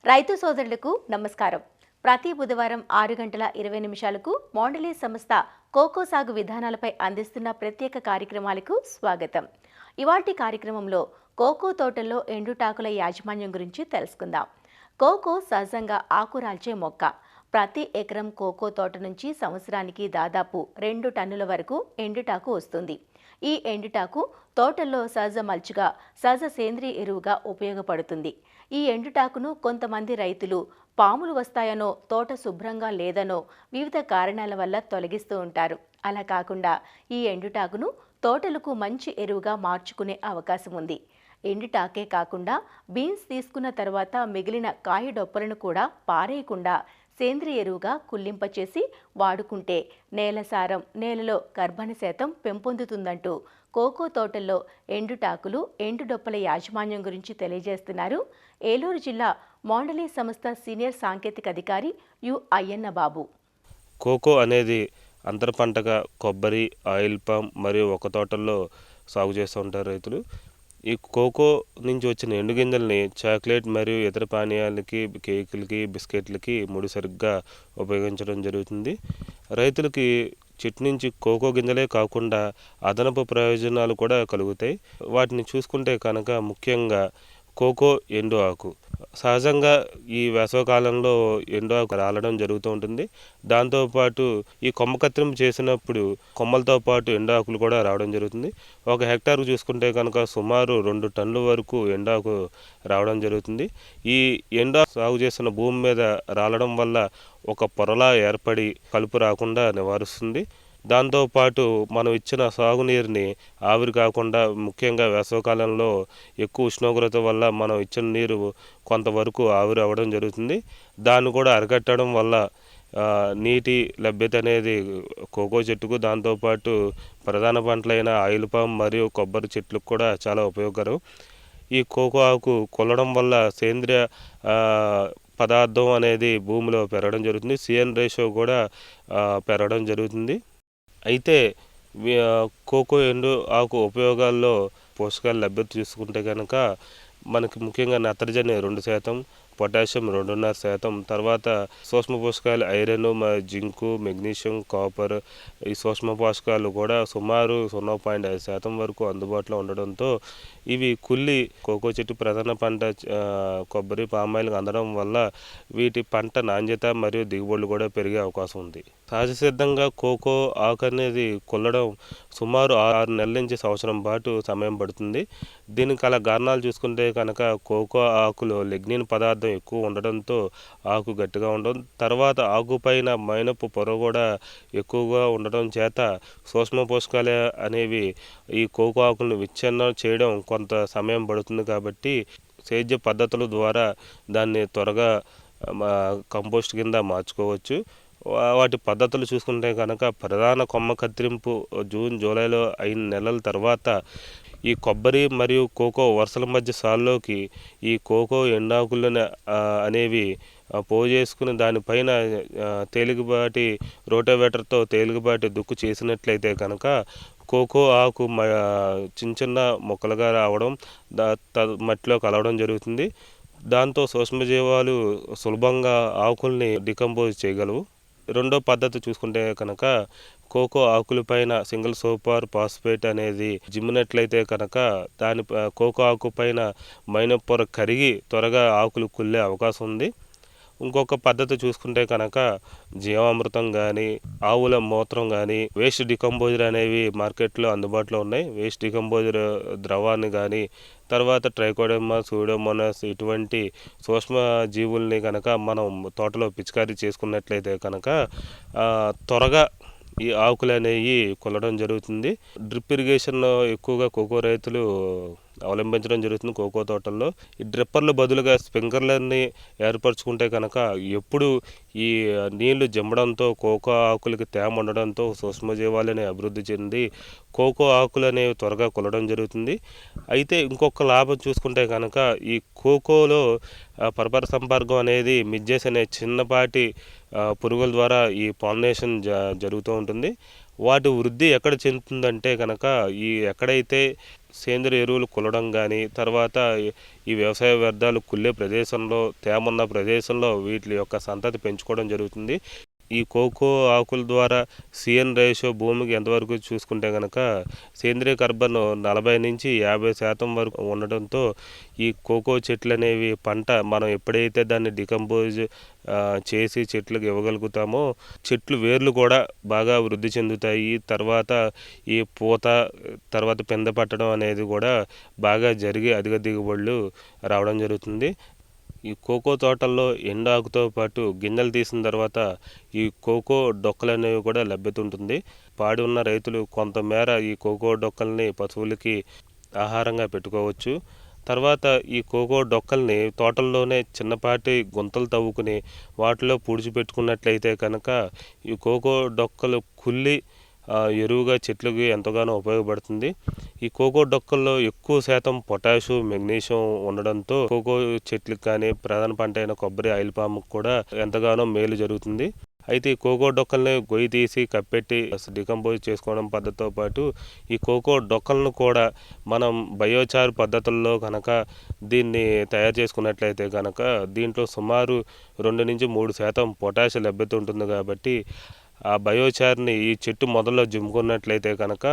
రైతు సోదరులకు నమస్కారం. ప్రతి బుధవారం 6 గంటల 20 నిమిషాలకు మోండలీ సంస్థ కోకో సాగు విధానాలపై అందిస్తున్న ప్రత్యేక కార్యక్రమాలకు స్వాగతం. ఇవాల్టి కార్యక్రమంలో కోకో తోటల్లో ఎండుటాకుల యాజమాన్యం గురించి తెలుసుకుందాం. కోకో సహజంగా ఆకురాల్చే మొక్క. ప్రతి ఎకరం కోకో తోట నుంచి సంవత్సరానికి దాదాపు 2 టన్నుల వరకు ఎండుటాకు వస్తుంది. ఈ ఎండుటాకు తోటల్లో సహజ మల్చుగా, సహజ సేంద్రియ ఎరువుగా ఉపయోగపడుతుంది. ఈ ఎండుటాకును కొంతమంది రైతులు పాములు వస్తాయనో, తోట శుభ్రంగా లేదనో వివిధ కారణాల వల్ల తొలగిస్తూ ఉంటారు. అలా కాకుండా ఈ ఎండుటాకును తోటలకు మంచి ఎరువుగా మార్చుకునే అవకాశం ఉంది. ఎండుటాకే కాకుండా బీన్స్ తీసుకున్న తర్వాత మిగిలిన కాయ డొప్పలను కూడా పారేయకుండా సేంద్రియ ఎరువుగా కుళ్ళింపచేసి వాడుకుంటే నేల సారం, నేలలో కర్బన శాతం పెంపొందుతుందంటూ కోకో తోటల్లో ఎండుటాకులు, ఎండుడొప్పల యాజమాన్యం గురించి తెలియజేస్తున్నారు ఏలూరు జిల్లా మోండలీ సంస్థ సీనియర్ సాంకేతిక అధికారి యు అయ్యన్న బాబు. కోకో అనేది అంతర పంటగా కొబ్బరి, ఆయిల్ పామ్ మరియు ఒక తోటల్లో సాగు చేస్తూ ఉంటారు రైతులు. ఈ కోకో నుంచి వచ్చిన ఎండు గింజల్ని చాక్లెట్ మరియు ఇతర పానీయాలకి, కేకులకి, బిస్కెట్లకి ముడిసరుగ్గా ఉపయోగించడం జరుగుతుంది. రైతులకి చెట్టు నుంచి కోకో గింజలే కాకుండా అదనపు ప్రయోజనాలు కూడా కలుగుతాయి. వాటిని చూసుకుంటే కనుక ముఖ్యంగా కోకో ఎండు ఆకు. సహజంగా ఈ వేసవకాలంలో ఎండు ఆకు రాలడం జరుగుతూ ఉంటుంది. దాంతోపాటు ఈ కొమ్మ కత్తిరింపు చేసినప్పుడు కొమ్మలతో పాటు ఎండు ఆకులు కూడా రావడం జరుగుతుంది. 1 హెక్టార్కు చూసుకుంటే కనుక సుమారు 2 టన్నుల వరకు ఎండాకు రావడం జరుగుతుంది. ఈ ఎండా సాగు చేస్తున్న భూమి మీద రాలడం వల్ల ఒక పొరలా ఏర్పడి కలుపు రాకుండా నివారిస్తుంది. దాంతోపాటు మనం ఇచ్చిన సాగునీరుని ఆవిరి కాకుండా, ముఖ్యంగా వేసవకాలంలో ఎక్కువ ఉష్ణోగ్రత వల్ల మనం ఇచ్చిన నీరు కొంతవరకు ఆవిరి అవ్వడం జరుగుతుంది. దాన్ని కూడా అరికట్టడం వల్ల నీటి లభ్యత అనేది కోకో చెట్టుకు, దాంతోపాటు ప్రధాన పంటలైన ఆయిల్ పామ్ మరియు కొబ్బరి చెట్లకు కూడా చాలా ఉపయోగకరం. ఈ కోకో ఆకు కొల్లడం వల్ల సేంద్రియ పదార్థం అనేది భూమిలో పెరగడం జరుగుతుంది. CN రేషియో కూడా పెరగడం జరుగుతుంది. అయితే కోకో ఎండు ఆకు ఉపయోగాల్లో పోషకాల లభ్యత చూసుకుంటే కనుక మనకి ముఖ్యంగా నత్రజని 2%, పొటాషియం 2.5%, తర్వాత సూక్ష్మ పోషకాలు ఐరన్, జింకు, మెగ్నీషియం, కాపర్, ఈ సూక్ష్మ పోషకాలు కూడా సుమారు 0.5% వరకు అందుబాటులో ఉండడంతో ఇవి కుళ్ళి కోకో చెట్టు ప్రధాన పంట కొబ్బరి, పామాయిల్కి అందడం వల్ల వీటి పంట నాణ్యత మరియు దిగుబడులు కూడా పెరిగే అవకాశం ఉంది. సహజ సిద్ధంగా కోకో ఆకు అనేది కొల్లడం సుమారు 6 నెలల నుంచి సంవత్సరం పాటు సమయం పడుతుంది. దీనికి గల కారణాలు చూసుకుంటే కనుక కోకో ఆకులో లిగ్నిన్ పదార్థం ఎక్కువ ఉండడంతో ఆకు గట్టిగా ఉండడం, తర్వాత ఆకుపైన మైనపు పొర కూడా ఎక్కువగా ఉండడం చేత సూక్ష్మ పోషకాలు అనేవి ఈ కోకో ఆకులను విచ్ఛిన్నం చేయడం కొంత సమయం పడుతుంది. కాబట్టి సేద్య పద్ధతుల ద్వారా దాన్ని త్వరగా కంపోస్ట్ కింద మార్చుకోవచ్చు. వాటి పద్ధతులు చూసుకుంటే కనుక ప్రధాన కొమ్మ కత్తిరింపు జూన్, జూలైలో 5 నెలల తర్వాత ఈ కొబ్బరి మరియు కోకో వరుసల మధ్య సాల్లోకి ఈ కోకో ఎండాకులను అనేవి పోజేసుకుని దానిపైన తేలికపాటి రోటోవేటర్తో తేలికపాటి దుక్కు చేసినట్లయితే కనుక కోకో ఆకు చిన్న చిన్న మొక్కలుగా రావడం, మట్టిలో కలవడం జరుగుతుంది. దాంతో సూక్ష్మజీవాలు సులభంగా ఆకుల్ని డికంపోజ్ చేయగలవు. రెండో పద్ధతి చూసుకుంటే కనుక కోకో ఆకులపైన సింగిల్ సూపర్ ఫాస్ఫేట్ అనేది జిమ్మినట్లయితే కనుక దాని కోకో ఆకు పైన మైనపు పొర కరిగి త్వరగా ఆకులు కుళ్ళే అవకాశం ఉంది. ఇంకొక పద్ధతి చూసుకుంటే కనుక జీవామృతం కానీ, ఆవుల మూత్రం కానీ, వేస్ట్ డికంపోజర్ అనేవి మార్కెట్లో అందుబాటులో ఉన్నాయి. వేస్ట్ డికంపోజర్ ద్రవాన్ని కానీ, తర్వాత ట్రైకోడర్మా, సూడోమోనాస్ ఇటువంటి సూక్ష్మ జీవుల్ని కనుక మనం తోటలో పిచికారీ చేసుకున్నట్లయితే కనుక త్వరగా ఈ ఆకులు అనేవి కొల్లడం జరుగుతుంది. డ్రిప్ ఇరిగేషన్ ఎక్కువగా కోకో రైతులు అవలంబించడం జరుగుతుంది. కోకో తోటల్లో ఈ డ్రిప్పర్లు బదులుగా స్ప్రింక్లర్ని ఏర్పరచుకుంటే కనుక ఎప్పుడు ఈ నీళ్లు జమ్మడంతో కోకో ఆకులకి తేమ ఉండడంతో సూక్ష్మజీవాలని అభివృద్ధి చెంది కోకో ఆకులు అనేవి త్వరగా కొల్లడం జరుగుతుంది. అయితే ఇంకొక లాభం చూసుకుంటే కనుక ఈ కోకోలో పరపర సంపర్కం అనేది మిడ్జెస్ అనే చిన్నపాటి పురుగుల ద్వారా ఈ పాలినేషన్ జరుగుతూ ఉంటుంది. వాటి వృద్ధి ఎక్కడ చెందుతుందంటే కనుక ఎక్కడైతే సేంద్రియ ఎరువులు కుల్లడం కానీ, తర్వాత ఈ వ్యవసాయ వ్యర్థాలు కుళ్ళే ప్రదేశంలో, తేమ ఉన్న ప్రదేశంలో వీటి యొక్క సంతతి పెంచుకోవడం జరుగుతుంది. ఈ కోకో ఆకుల ద్వారా సిఎన్ రేషియో భూమికి ఎంతవరకు చూసుకుంటే కనుక సేంద్రియ కార్బన్ 40-50% వరకు ఉండడంతో ఈ కోకో చెట్లు అనేవి పంట మనం ఎప్పుడైతే దాన్ని డికంపోజ్ చేసి చెట్లకు ఇవ్వగలుగుతామో చెట్లు వేర్లు కూడా బాగా వృద్ధి చెందుతాయి. తర్వాత ఈ పూత, తర్వాత పింద పట్టడం అనేది కూడా బాగా జరిగి అధిక దిగుబడులు రావడం జరుగుతుంది. ఈ కోకో తోటల్లో ఎండాకుతో పాటు గింజలు తీసిన తర్వాత ఈ కోకో డొక్కలు అనేవి కూడా లభ్యత ఉంటుంది. పాడి ఉన్న రైతులు కొంతమేర ఈ కోకో డొక్కల్ని పశువులకి ఆహారంగా పెట్టుకోవచ్చు. తర్వాత ఈ కోకో డొక్కల్ని తోటల్లోనే చిన్నపాటి గుంతలు తవ్వుకుని వాటిలో పూడ్చిపెట్టుకున్నట్లయితే కనుక ఈ కోకో డొక్కలు కుళ్ళి ఎరువుగా చెట్లకి ఎంతగానో ఉపయోగపడుతుంది. ఈ కోకో డొక్కల్లో ఎక్కువ శాతం పొటాషు, మెగ్నీషియం ఉండడంతో కోకో చెట్లకు కానీ, ప్రధాన పంట అయిన కొబ్బరి, ఆయిల్ పాముకు కూడా ఎంతగానో మేలు జరుగుతుంది. అయితే ఈ కోకో డొక్కల్ని గొయ్యి తీసి కప్పెట్టి డికంపోజ్ చేసుకోవడం పద్ధతితో పాటు ఈ కోకో డొక్కలను కూడా మనం బయోచార్ పద్ధతుల్లో కనుక దీన్ని తయారు చేసుకున్నట్లయితే కనుక దీంట్లో సుమారు 2-3% పొటాష్ లభ్యత ఉంటుంది. కాబట్టి ఆ బయోచార్ని ఈ చెట్టు మొదల్లో జిమ్ముకున్నట్లయితే కనుక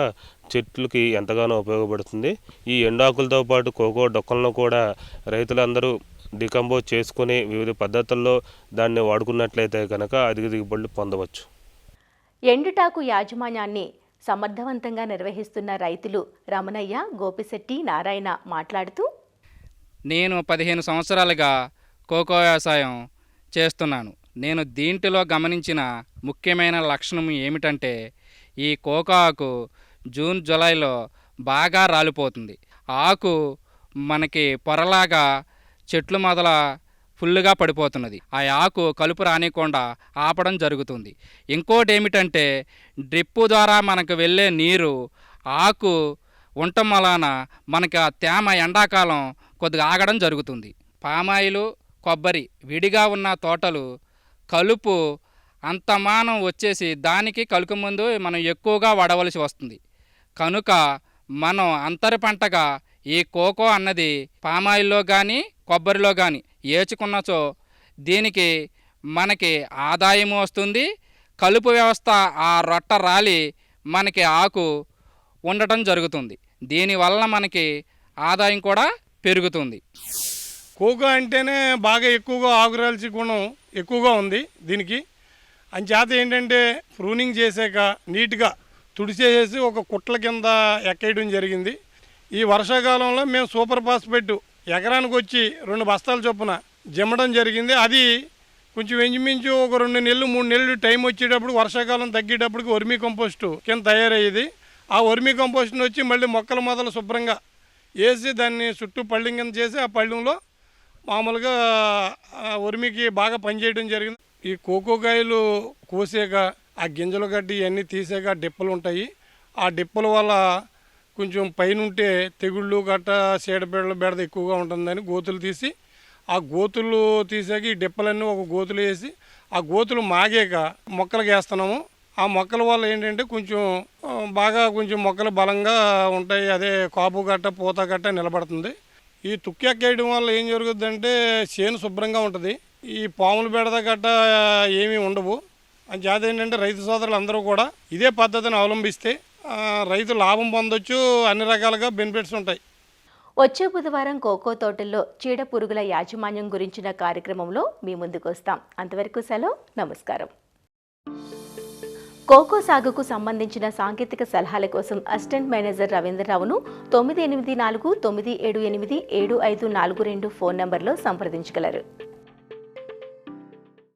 చెట్లకి ఎంతగానో ఉపయోగపడుతుంది. ఈ ఎండాకులతో పాటు కోకో డొక్కలను కూడా రైతులందరూ డికంపోజ్ చేసుకుని వివిధ పద్ధతుల్లో దాన్ని వాడుకున్నట్లయితే కనుక అధిక దిగుబడులు పొందవచ్చు. ఎండుటాకు యాజమాన్యాన్ని సమర్థవంతంగా నిర్వహిస్తున్న రైతులు రమణయ్య, గోపిశెట్టి, నారాయణ మాట్లాడుతూ, నేను 15 సంవత్సరాలుగా కోకో వ్యవసాయం చేస్తున్నాను. నేను దీంట్లో గమనించిన ముఖ్యమైన లక్షణం ఏమిటంటే ఈ కోకో ఆకు జూన్, జూలైలో బాగా రాలిపోతుంది. ఆకు మనకి పొరలాగా చెట్లు మొదల ఫుల్లుగా పడిపోతున్నది. ఆ ఆకు కలుపు రానికుండా ఆపడం జరుగుతుంది. ఇంకోటి ఏమిటంటే డ్రిప్పు ద్వారా మనకు వెళ్ళే నీరు ఆకు ఉండటం వలన మనకి ఆ తేమ ఎండాకాలం కొద్దిగా ఆగడం జరుగుతుంది. పామాయిలు, కొబ్బరి విడిగా ఉన్న తోటలు కలుపు అంతమానం వచ్చేసి దానికి కలుపు ముందు మనం ఎక్కువగా వాడవలసి వస్తుంది. కనుక మనం అంతరి పంటగా ఈ కోకో అన్నది పామాయిల్లో కానీ, కొబ్బరిలో కానీ ఏచుకున్నచో దీనికి మనకి ఆదాయము వస్తుంది. కలుపు వ్యవస్థ ఆ రొట్ట రాలి మనకి ఆకు ఉండటం జరుగుతుంది. దీనివల్ల మనకి ఆదాయం కూడా పెరుగుతుంది. కోకో అంటేనే బాగా ఎక్కువగా ఆకురాల్చి గుణం ఎక్కువగా ఉంది దీనికి. అంచేత ఏంటంటే ప్రూనింగ్ చేసాక నీట్గా తుడిచేసేసి ఒక కుట్ల కింద ఎక్కేయడం జరిగింది. ఈ వర్షాకాలంలో మేము సూపర్ ఫాస్ఫేట్ ఎకరానికి వచ్చి 2 బస్తాల చొప్పున జమ్మడం జరిగింది. అది కొంచెం ఇంచుమించు ఒక 2 నెలలు 3 నెలలు టైం వచ్చేటప్పుడు వర్షాకాలం తగ్గేటప్పటికి వర్మీ కంపోస్ట్ కింద తయారయ్యేది. ఆ వర్మీ కంపోస్ట్ని వచ్చి మళ్ళీ మొక్కల మొదలు శుభ్రంగా వేసి దాన్ని చుట్టూ పళ్ళెం కింద చేసి ఆ పళ్ళెంలో మామూలుగా వర్మీకి బాగా పనిచేయడం జరిగింది. ఈ కోకోకాయలు కోసాక ఆ గింజలు గడ్డి ఇవన్నీ తీసాక డిప్పలు ఉంటాయి. ఆ డిప్పల వల్ల కొంచెం పైన ఉంటే తెగుళ్ళు గట్ట చీడపీడల బెడద ఎక్కువగా ఉంటుందని గోతులు తీసి ఆ గోతులు తీసాక ఈ డిప్పలన్నీ ఒక గోతులు వేసి ఆ గోతులు మాగాక మొక్కలకు వేస్తున్నాము. ఆ మొక్కల వల్ల ఏంటంటే కొంచెం బాగా కొంచెం మొక్కలు బలంగా ఉంటాయి. అదే కాపు గట్ట పూత గట్ట నిలబడుతుంది. ఈ తుక్కెక్కేయడం వల్ల ఏం జరుగుతుందంటే చేను శుభ్రంగా ఉంటుంది. ఈ పాములు బెడద గట్ట ఏమీ ఉండవు. అని చేత ఏంటంటే రైతు సోదరులు అందరూ కూడా ఇదే పద్ధతిని అవలంబిస్తే రైతు లాభం పొందొచ్చు. అన్ని రకాలుగా బెనిఫిట్స్ ఉంటాయి. వచ్చే బుధవారం కోకో తోటల్లో చీడ పురుగుల యాజమాన్యం గురించిన కార్యక్రమంలో మీ ముందుకు వస్తాం. అంతవరకు సెలవు, నమస్కారం. కోకో సాగుకు సంబంధించిన సాంకేతిక సలహాల కోసం అసిస్టెంట్ మేనేజర్ రవీంద్రరావును 9849787542 ఫోన్ నంబర్లో సంప్రదించగలరు.